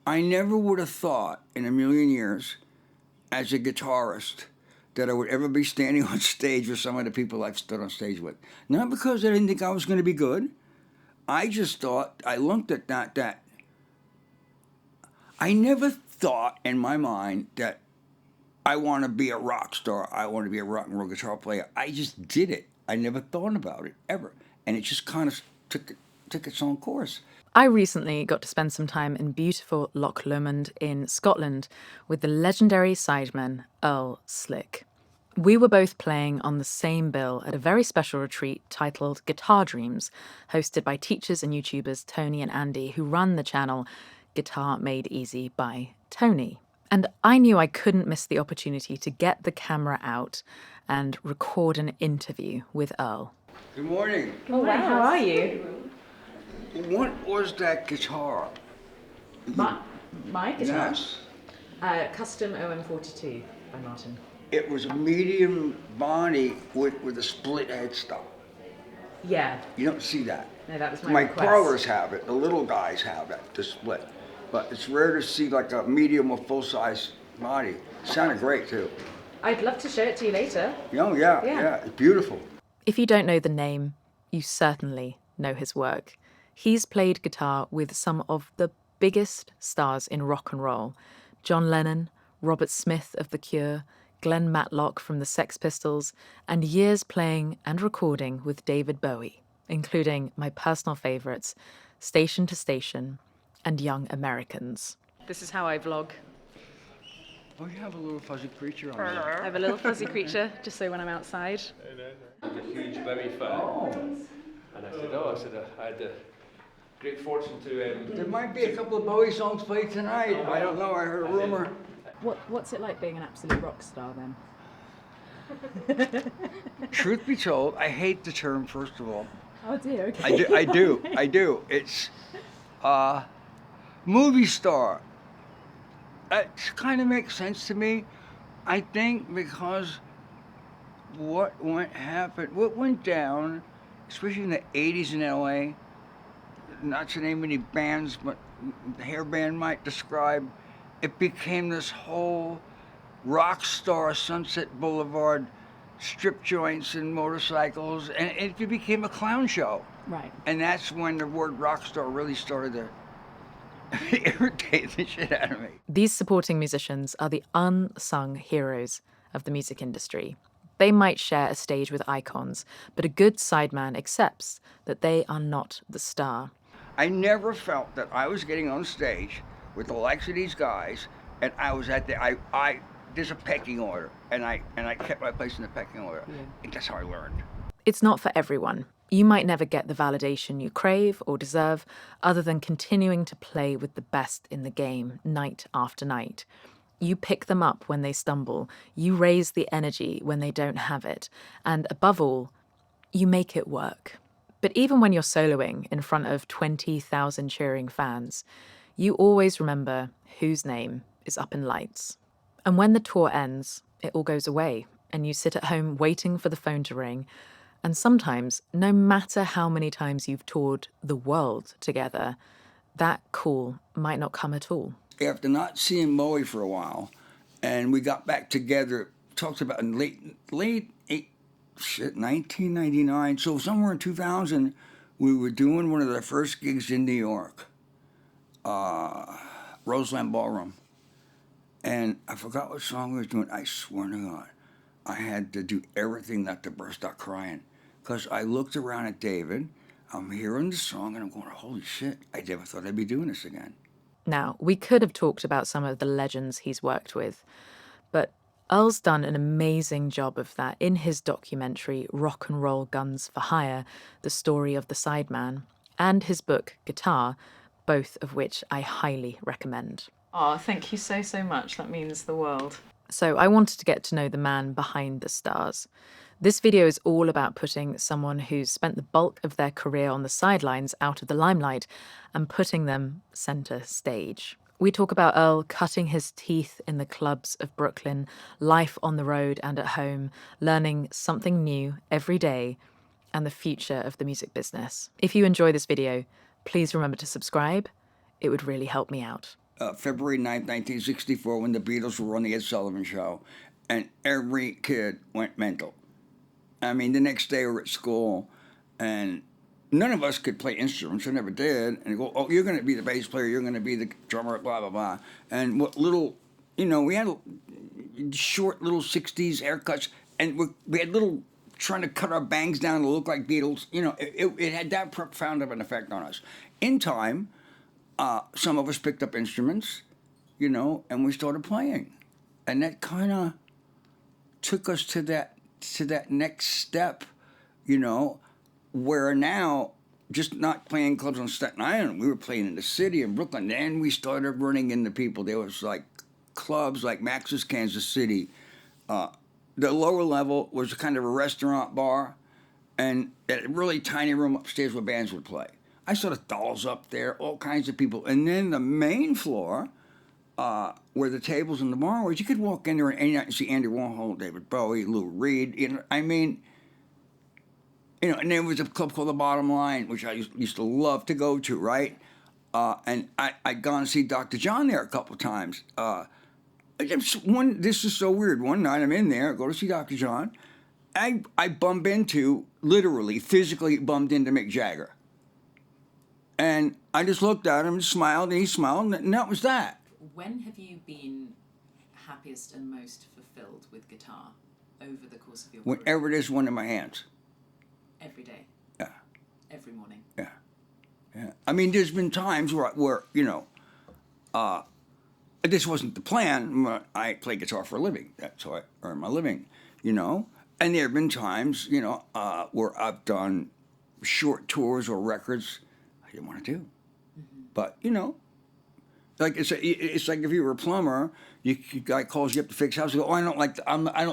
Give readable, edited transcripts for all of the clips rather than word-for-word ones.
I never would have thought in a million years, as a guitarist, that I would ever be standing on stage with some of the people I've stood on stage with. Not because I didn't think I was going to be good. I just thought, I looked at that. I never thought in my mind that I want to be a rock star. I want to be a rock and roll guitar player. I just did it. I never thought about it, ever. And it just kind of took its own course. I recently got to spend some time in beautiful Loch Lomond in Scotland with the legendary sideman Earl Slick. We were both playing on the same bill at a very special retreat titled Guitar Dreams, hosted by teachers and YouTubers Tony and Andy, who run the channel Guitar Made Easy by Tony. And I knew I couldn't miss the opportunity to get the camera out and record an interview with Earl. Good morning. Oh, wow. How are you? What was that guitar? My guitar? Yes. Custom OM42 by Martin. It was a medium body with a split headstock. Yeah. You don't see that. No, that was My request. parlors have it. The little guys have it, the split. But it's rare to see like a medium or full-size body. It sounded great too. I'd love to show it to you later. Oh yeah. It's beautiful. If you don't know the name, you certainly know his work. He's played guitar with some of the biggest stars in rock and roll. John Lennon, Robert Smith of The Cure, Glenn Matlock from the Sex Pistols, and years playing and recording with David Bowie, including my personal favourites, Station to Station and Young Americans. This is how I vlog. Oh, you have a little fuzzy creature on there. I have a little fuzzy creature, just so when I'm outside. I'm a huge Bowie fan. Oh. And I said, I had the great fortune to... There might be a couple of Bowie songs played tonight. I don't know, I heard a rumor. What's it like being an absolute rock star then? Truth be told, I hate the term, first of all. Oh dear, okay. I do. It's movie star. It kind of makes sense to me. I think because what went down, especially in the 80s in LA, not to name any bands, but the hair band might describe, it became this whole rock star, Sunset Boulevard, strip joints and motorcycles, and it became a clown show. Right. And that's when the word rock star really started to irritate the shit out of me. These supporting musicians are the unsung heroes of the music industry. They might share a stage with icons, but a good sideman accepts that they are not the star. I never felt that I was getting on stage with the likes of these guys, and I was at the there's a pecking order, and I kept my place in the pecking order. Yeah. And that's how I learned. It's not for everyone. You might never get the validation you crave or deserve, other than continuing to play with the best in the game, night after night. You pick them up when they stumble, you raise the energy when they don't have it, and above all, you make it work. But even when you're soloing in front of 20,000 cheering fans, you always remember whose name is up in lights. And when the tour ends, it all goes away, and you sit at home waiting for the phone to ring. And sometimes, no matter how many times you've toured the world together, that call might not come at all. After not seeing Bowie for a while, and we got back together, talked about in late 1999, so somewhere in 2000, we were doing one of the first gigs in New York, Roseland Ballroom. And I forgot what song we were doing. I swear to God, I had to do everything not to burst out crying. Because I looked around at David, I'm hearing the song, and I'm going, holy shit, I never thought I'd be doing this again. Now, we could have talked about some of the legends he's worked with, but Earl's done an amazing job of that in his documentary Rock and Roll Guns for Hire, The Story of the Sideman, and his book Guitar, both of which I highly recommend. Oh, thank you so much. That means the world. So I wanted to get to know the man behind the stars. This video is all about putting someone who's spent the bulk of their career on the sidelines out of the limelight and putting them center stage. We talk about Earl cutting his teeth in the clubs of Brooklyn, life on the road and at home, learning something new every day, and the future of the music business. If you enjoy this video, please remember to subscribe. It would really help me out. February 9th, 1964, when the Beatles were on the Ed Sullivan Show, and every kid went mental. I mean, the next day we were at school, and none of us could play instruments. I never did. And they go, oh, you're going to be the bass player. You're going to be the drummer, blah, blah, blah. And what little, we had short little 60s haircuts, and we had little, trying to cut our bangs down to look like Beatles. It had that profound of an effect on us. In time, some of us picked up instruments, and we started playing. And that kind of took us to that next step, where now, just not playing clubs on Staten Island, we were playing in the city in Brooklyn. Then we started running into people. There was like clubs like Max's Kansas City. The lower level was kind of a restaurant bar, and a really tiny room upstairs where bands would play. I saw the Dolls up there, all kinds of people. And then the main floor, where the tables and the bar was, you could walk in there and see Andy Warhol, David Bowie, Lou Reed. And there was a club called The Bottom Line, which I used to love to go to, right? And I'd gone to see Dr. John there a couple times. This is so weird. One night I'm in there, go to see Dr. John. I bump into, literally, physically bumped into Mick Jagger. And I just looked at him, smiled, and he smiled, and that was that. When have you been happiest and most fulfilled with guitar over the course of your career? Whenever there's one in my hands. Every day? Yeah. Every morning? Yeah. I mean, there's been times where this wasn't the plan. I play guitar for a living. That's how I earn my living, And there have been times, where I've done short tours or records I didn't want to do. Mm-hmm. But, like it's like if you were a plumber, guy calls you up to fix house. You go, oh, I don't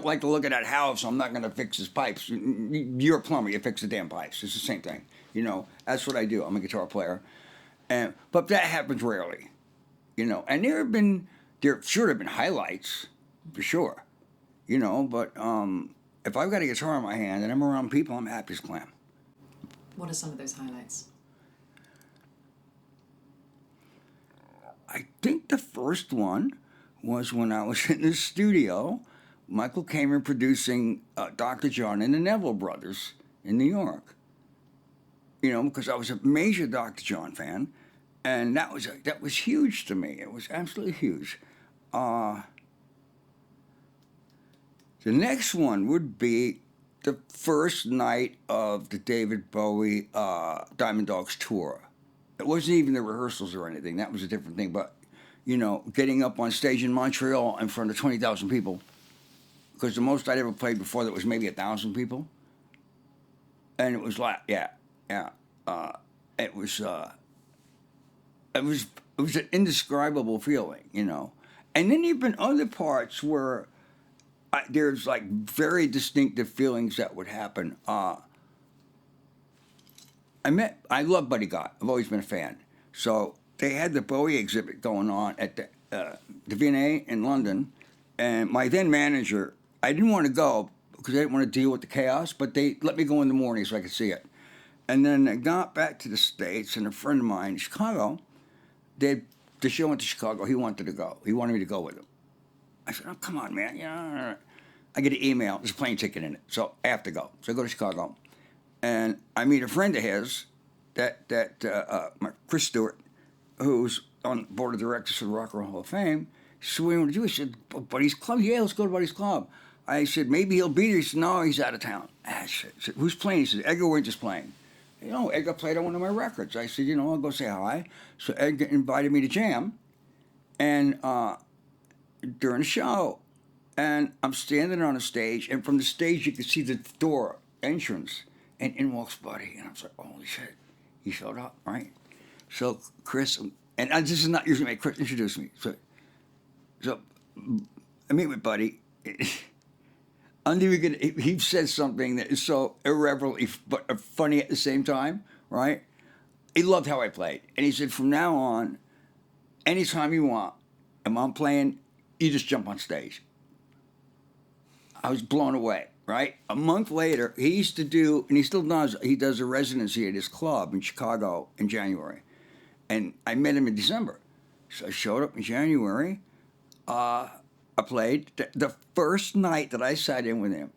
like the look of that house. I'm not going to fix his pipes. You're a plumber. You fix the damn pipes. It's the same thing. That's what I do. I'm a guitar player, but that happens rarely. And there should have been highlights, for sure. But if I've got a guitar in my hand and I'm around people, I'm happy as clam. What are some of those highlights? I think the first one was when I was in the studio, Michael Kamen producing Dr. John and the Neville Brothers in New York. Because I was a major Dr. John fan, and that was huge to me. It was absolutely huge. The next one would be the first night of the David Bowie Diamond Dogs tour. It wasn't even the rehearsals or anything. That was a different thing. But, getting up on stage in Montreal in front of 20,000 people, because the most I'd ever played before that was maybe 1,000 people. And it was like, it was an indescribable feeling, And then there have been other parts where there's like very distinctive feelings that would happen. I love Buddy Guy. I've always been a fan. So they had the Bowie exhibit going on at the V&A in London, and my then manager, I didn't want to go because I didn't want to deal with the chaos, but they let me go in the morning so I could see it. And then I got back to the States, and a friend of mine in Chicago, the show went to Chicago. He wanted to go. He wanted me to go with him. I said, oh, come on, man. I get an email. There's a plane ticket in it, so I have to go. So I go to Chicago. And I meet a friend of his, Chris Stewart, who's on the board of directors of the Rock and Roll Hall of Fame. He said, what do you want to do? I said, Buddy's Club? Yeah, let's go to Buddy's Club. I said, maybe he'll be there. He said, no, he's out of town. I said, who's playing? He said, Edgar Winter's playing. Edgar played on one of my records. I said, I'll go say hi. So Edgar invited me to jam, and during the show, and I'm standing on a stage, and from the stage you could see the door entrance, and in walks Buddy, and I was like, holy shit, he showed up, right? So Chris, and this is not usually my Chris introduced me. So I meet with Buddy. He said something that is so irreverently but funny at the same time, right? He loved how I played. And he said, from now on, anytime you want, and I'm playing, you just jump on stage. I was blown away, right? A month later, he used to do, and he still does, he does a residency at his club in Chicago in January. And I met him in December. So I showed up in January. I played. The first night that I sat in with him,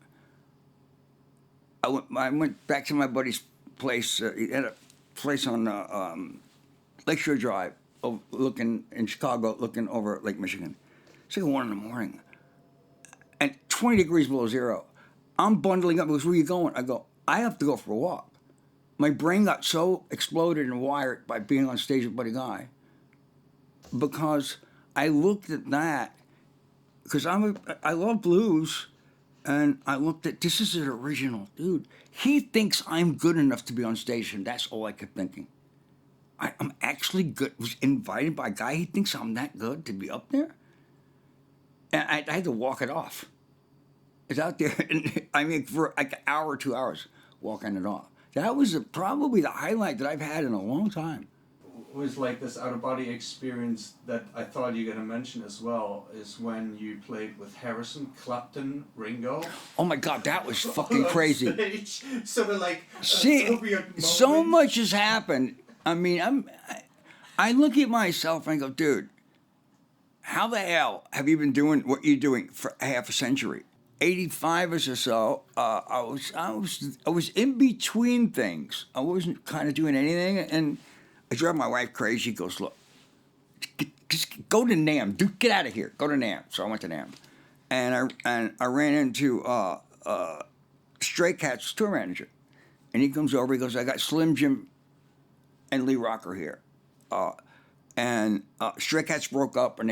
I went back to my buddy's place. He had a place on Lakeshore Drive, looking in Chicago, looking over Lake Michigan. It's like 1 in the morning, and 20 degrees below zero. I'm bundling up. He goes, "Where are you going?" I go, "I have to go for a walk." My brain got so exploded and wired by being on stage with Buddy Guy, because I looked at that, because I love blues, and I looked at, this is an original dude. He thinks I'm good enough to be on stage, and that's all I kept thinking. I'm actually good. Was invited by a guy. He thinks I'm that good to be up there, and I had to walk it off. It's out there, and I mean, for like an hour or 2 hours, walking it off. That was probably the highlight that I've had in a long time. Was like this out of body experience that I thought you were gonna mention as well is when you played with Harrison, Clapton, Ringo. Oh my God, that was fucking crazy. Stage. Sort of like See, so much has happened. I mean, I look at myself and I go, dude, how the hell have you been doing what you're doing for half a century? 85 or so. I was in between things. I wasn't kind of doing anything, and I drive my wife crazy. She goes, "Look, just go to NAMM. Get out of here. Go to NAMM." So I went to NAMM, and I ran into Stray Cats tour manager, and he comes over. He goes, "I got Slim Jim and Lee Rocker here, and Stray Cats broke up, and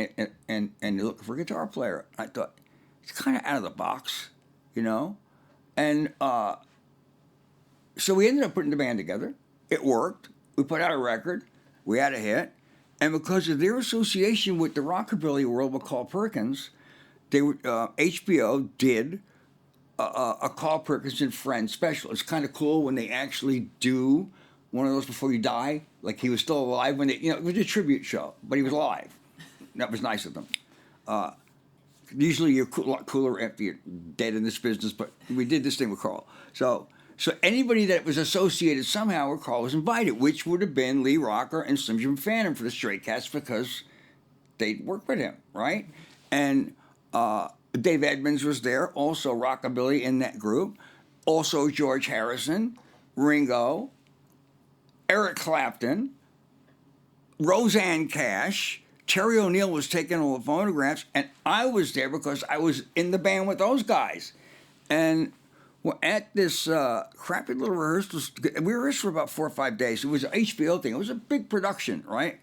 they're looking for a guitar player." I thought, it's kind of out of the box, you know, and so we ended up putting the band together. It worked. We put out a record. We had a hit. And because of their association with the rockabilly world with Carl Perkins, HBO did a Carl Perkins and Friends special. It's kind of cool when they actually do one of those before you die. Like he was still alive when it was a tribute show, but he was alive. That was nice of them. Usually you're a lot cooler after you're dead in this business, but we did this thing with Carl. So anybody that was associated somehow with Carl was invited, which would have been Lee Rocker and Slim Jim Phantom for the Stray Cats because they'd worked with him, right? And Dave Edmunds was there, also rockabilly in that group. Also George Harrison, Ringo, Eric Clapton, Roseanne Cash. Terry O'Neill was taking all the photographs, and I was there because I was in the band with those guys. And we're at this crappy little rehearsal. We rehearsed for about 4 or 5 days. It was an HBO thing. It was a big production, right?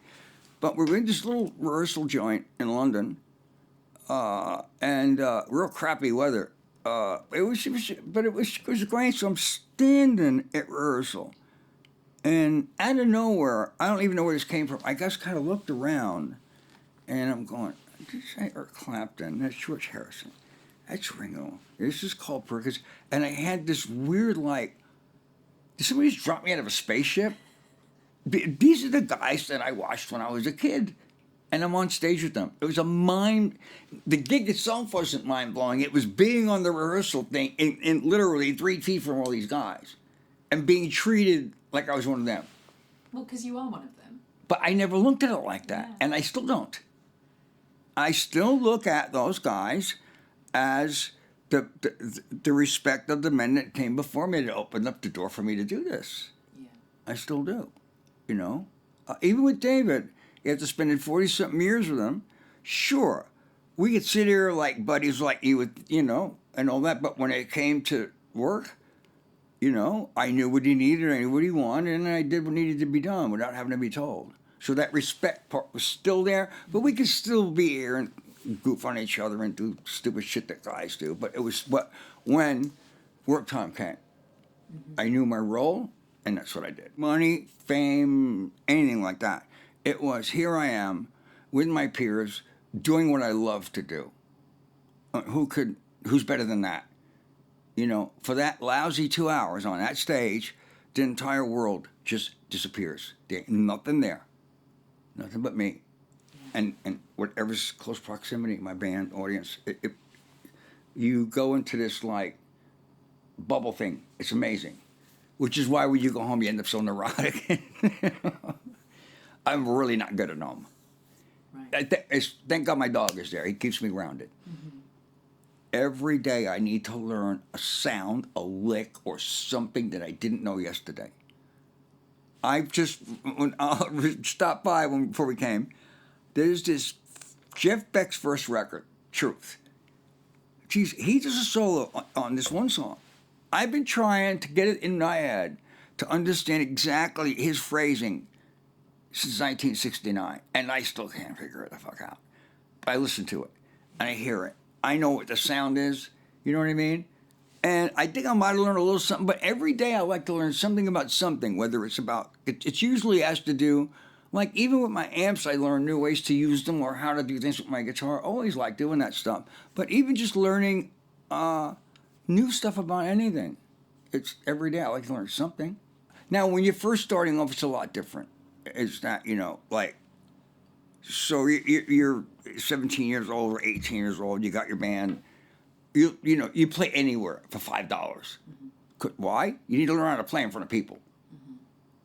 But we were in this little rehearsal joint in London, and real crappy weather. It was great. So I'm standing at rehearsal, and out of nowhere, I don't even know where this came from. I just kind of looked around, and I'm going, "Did you say Eric Clapton? That's George Harrison. That's Ringo. This is Carl Perkins." And I had this weird, like, did somebody just drop me out of a spaceship? These are the guys that I watched when I was a kid, and I'm on stage with them. It was the gig itself wasn't mind-blowing. It was being on the rehearsal thing in literally 3 feet from all these guys and being treated like I was one of them. Well, because you are one of them. But I never looked at it like that, and I still don't. I still look at those guys as the respect of the men that came before me that opened up the door for me to do this. Yeah. I still do, you know. Even with David, after spending 40-something years with him, sure, we could sit here like buddies like you would, and all that. But when it came to work, I knew what he needed, I knew what he wanted, and I did what needed to be done without having to be told. So that respect part was still there, but we could still be here and goof on each other and do stupid shit that guys do. But it was when work time came, I knew my role, and that's what I did. Money, fame, anything like that. It was, here I am with my peers doing what I love to do. Who's better than that? For that lousy 2 hours on that stage, the entire world just disappears. There's nothing there. Nothing but me. And whatever's close proximity, my band, audience. You go into this, like, bubble thing. It's amazing. Which is why when you go home, you end up so neurotic. I'm really not good at them. thank God my dog is there. He keeps me grounded. Every day I need to learn a sound, a lick, or something that I didn't know yesterday. I've just when I stopped by before we came. There's this Jeff Beck's first record, Truth. Geez, he does a solo on this one song. I've been trying to get it in my head to understand exactly his phrasing since 1969, and I still can't figure it the fuck out. I listen to it, and I hear it. I know what the sound is. You know what I mean? And I think I might have learned a little something, but every day I like to learn something about something, whether it's about, it usually has to do, like even with my amps, I learn new ways to use them or how to do things with my guitar. I always like doing that stuff. But even just learning new stuff about anything, it's every day I like to learn something. Now, when you're first starting off, it's a lot different. It's not, like, so you're 17 years old or 18 years old, you got your band. You play anywhere for $5. Why? You need to learn how to play in front of people.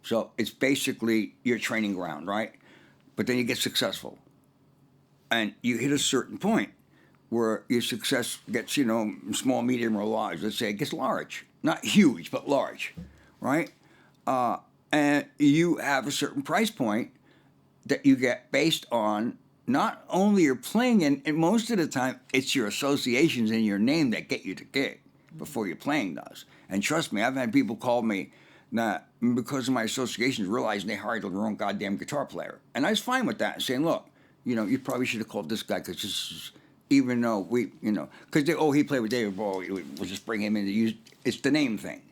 So it's basically your training ground, right? But then you get successful. And you hit a certain point where your success gets, small, medium, or large. Let's say it gets large. Not huge, but large, right? And you have a certain price point that you get based on not only your playing, and most of the time, it's your associations and your name that get you to gig before your playing does. And trust me, I've had people call me that because of my associations realizing they hired the wrong goddamn guitar player. And I was fine with that, saying, look, you probably should have called this guy because this is, even though because he played with David Bowie, we'll just bring him in to use, it's the name thing.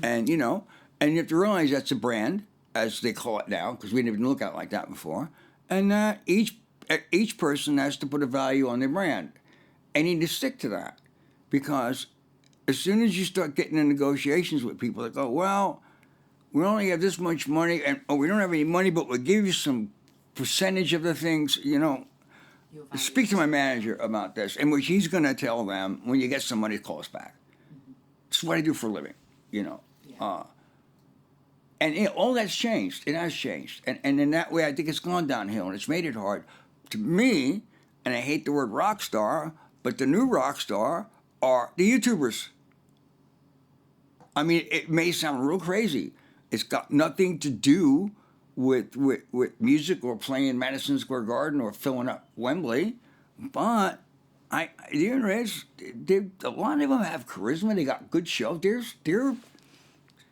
And, and you have to realize that's a brand, as they call it now, because we didn't even look at it like that before. And each person has to put a value on their brand. And you need to stick to that. Because as soon as you start getting in negotiations with people that go, well, we only have this much money, and we don't have any money, but we'll give you some percentage of the things, speak to my manager about this, in which he's going to tell them, when you get some money, call us back. It's what I do for a living, And all that's changed. It has changed. And in that way, I think it's gone downhill, and it's made it hard. To me, and I hate the word rock star, but the new rock star are the YouTubers. I mean, it may sound real crazy. It's got nothing to do with music or playing Madison Square Garden or filling up Wembley, but the internet, a lot of them have charisma. They got good shows. They're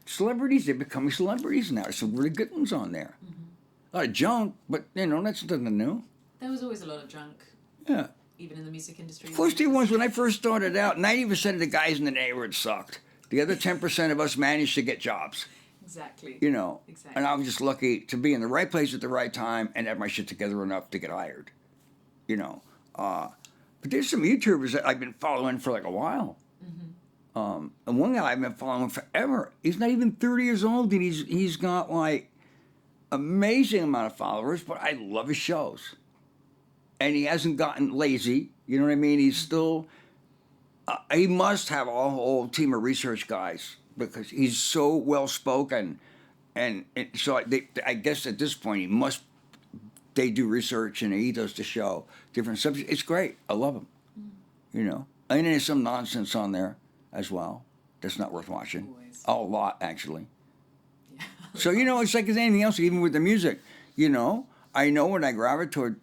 celebrities. They're becoming celebrities now. There's some really good ones on there. A lot of junk, but that's nothing new. There was always a lot of junk. Yeah. Even in the music industry. Of course there was. When I first started out, 90% of the guys in the neighborhood sucked. The other 10% of us managed to get jobs. Exactly. Exactly. And I was just lucky to be in the right place at the right time and have my shit together enough to get hired. But there's some YouTubers that I've been following for like a while. And one guy I've been following forever. He's not even 30 years old, and he's got like amazing amount of followers. But I love his shows, and he hasn't gotten lazy. You know what I mean? He's still. He must have a whole team of research guys because he's so well spoken, and so I guess at this point they do research and he does the show, different subjects. It's great. I love him. And then there's some nonsense on there as well that's not worth watching. Always. A lot, actually. Yeah. So it's like as anything else, even with the music. I know when I gravitate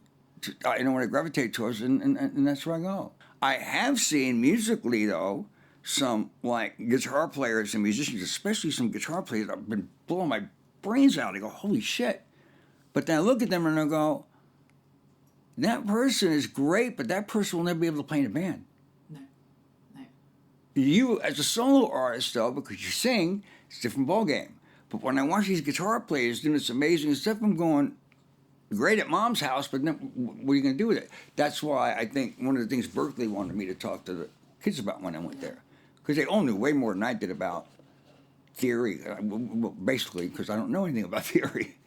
towards, and that's where I go. I have seen musically, though, some like guitar players and musicians, especially some guitar players, that have been blowing my brains out. I go, holy shit. But then I look at them and I go, that person is great, but that person will never be able to play in a band. No. You, as a solo artist, though, because you sing, it's a different ballgame. But when I watch these guitar players doing this amazing stuff, I'm going, great at mom's house, but then what are you going to do with it? That's why I think one of the things Berkeley wanted me to talk to the kids about when I went there. Because they all knew way more than I did about theory, basically, because I don't know anything about theory.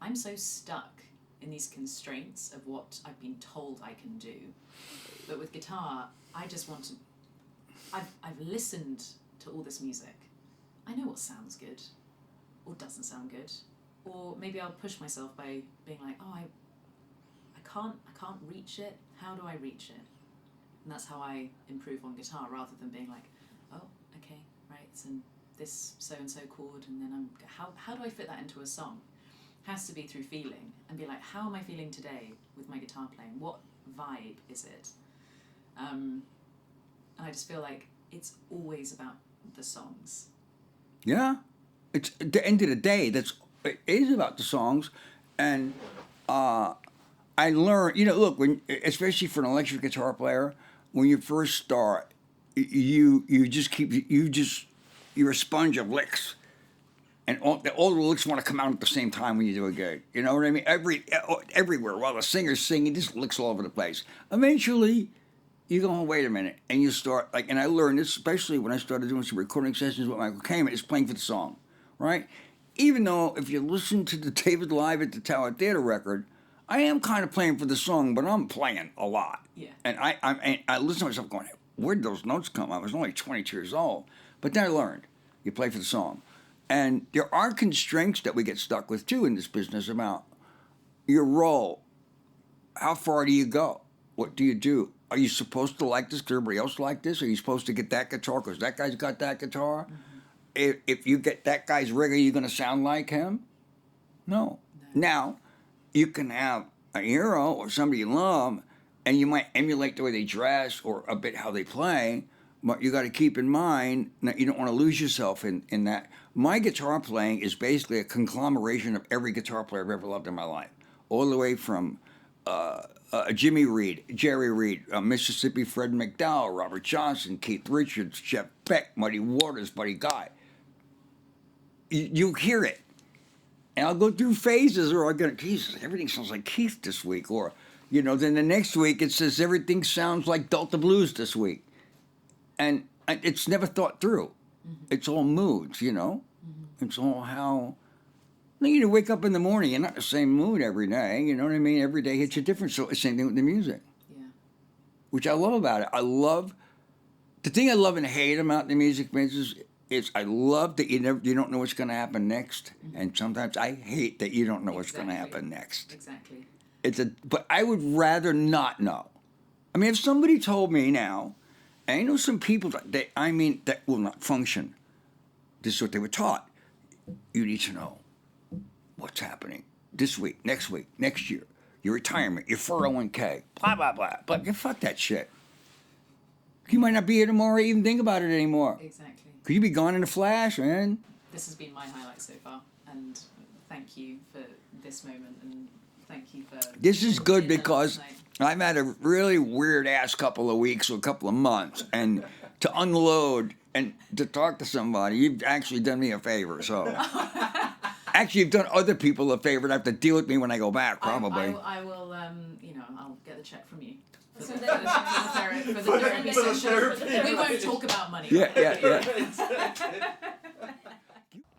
I'm so stuck in these constraints of what I've been told I can do. But with guitar, I just want to... I've listened to all this music. I know what sounds good or doesn't sound good. Or maybe I'll push myself by being like, I can't reach it. How do I reach it? And that's how I improve on guitar, rather than being like, oh, okay, right, it's in this so-and-so chord, and then how do I fit that into a song? Has to be through feeling, and be like, how am I feeling today with my guitar playing? What vibe is it? And I just feel like it's always about the songs. Yeah, it's at the end of the day. It is about the songs, and I learned. Look, especially for an electric guitar player, when you first start, you're a sponge of licks, and all the licks want to come out at the same time when you do a gig. You know what I mean? Everywhere while the singer's singing, just licks all over the place. Eventually, you go, oh, wait a minute, and you start and I learned this especially when I started doing some recording sessions with Michael Kamen, is playing for the song, right? Even though if you listen to the David Live at the Tower Theater record, I am kind of playing for the song, but I'm playing a lot. Yeah. And I listen to myself going, where did those notes come? I was only 22 years old, but then I learned you play for the song, and there are constraints that we get stuck with too in this business about your role. How far do you go? What do you do? Are you supposed to like this because everybody else like this? Are you supposed to get that guitar because that guy's got that guitar? Mm-hmm. If you get that guy's rig, are you going to sound like him? No. Now, you can have a hero or somebody you love, and you might emulate the way they dress or a bit how they play, but you got to keep in mind that you don't want to lose yourself in that. My guitar playing is basically a conglomeration of every guitar player I've ever loved in my life, all the way from Jimmy Reed, Jerry Reed, Mississippi Fred McDowell, Robert Johnson, Keith Richards, Jeff Beck, Muddy Waters, Buddy Guy. You hear it. And I'll go through phases where I go, Jesus, everything sounds like Keith this week. Or, then the next week it says everything sounds like Delta Blues this week. And it's never thought through. Mm-hmm. It's all moods, Mm-hmm. It's all how... You wake up in the morning, you're not in the same mood every day, you know what I mean? Every day hits you different, so it's the same thing with the music. Yeah. Which I love about it. The thing I love and hate about the music business is I love that you don't know what's going to happen next, mm-hmm. and sometimes I hate that you don't know what's going to happen next. Exactly. But I would rather not know. I mean, if somebody told me now, and I know some people that will not function. This is what they were taught. You need to know what's happening this week, next year, your retirement, your 401k, blah, blah, blah. But fuck that shit. You might not be here tomorrow or even think about it anymore. Exactly. Could you be gone in a flash, man? This has been my highlight so far, and thank you for this moment, and thank you for... This is good because I've had a really weird-ass couple of weeks or a couple of months, and to unload and to talk to somebody, you've actually done me a favor, so... Actually, you've done other people a favor and have to deal with me when I go back, probably. I will, I'll get the check from you. For the therapy session. We won't talk about money. Yeah.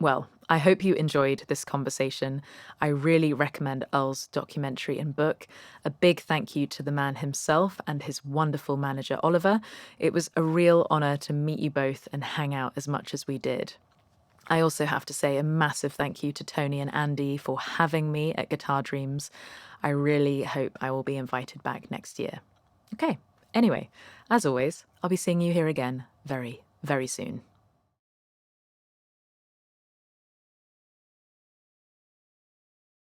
Well, I hope you enjoyed this conversation. I really recommend Earl's documentary and book. A big thank you to the man himself and his wonderful manager, Oliver. It was a real honor to meet you both and hang out as much as we did. I also have to say a massive thank you to Tony and Andy for having me at Guitar Dreams. I really hope I will be invited back next year. Okay, anyway, as always, I'll be seeing you here again very, very soon.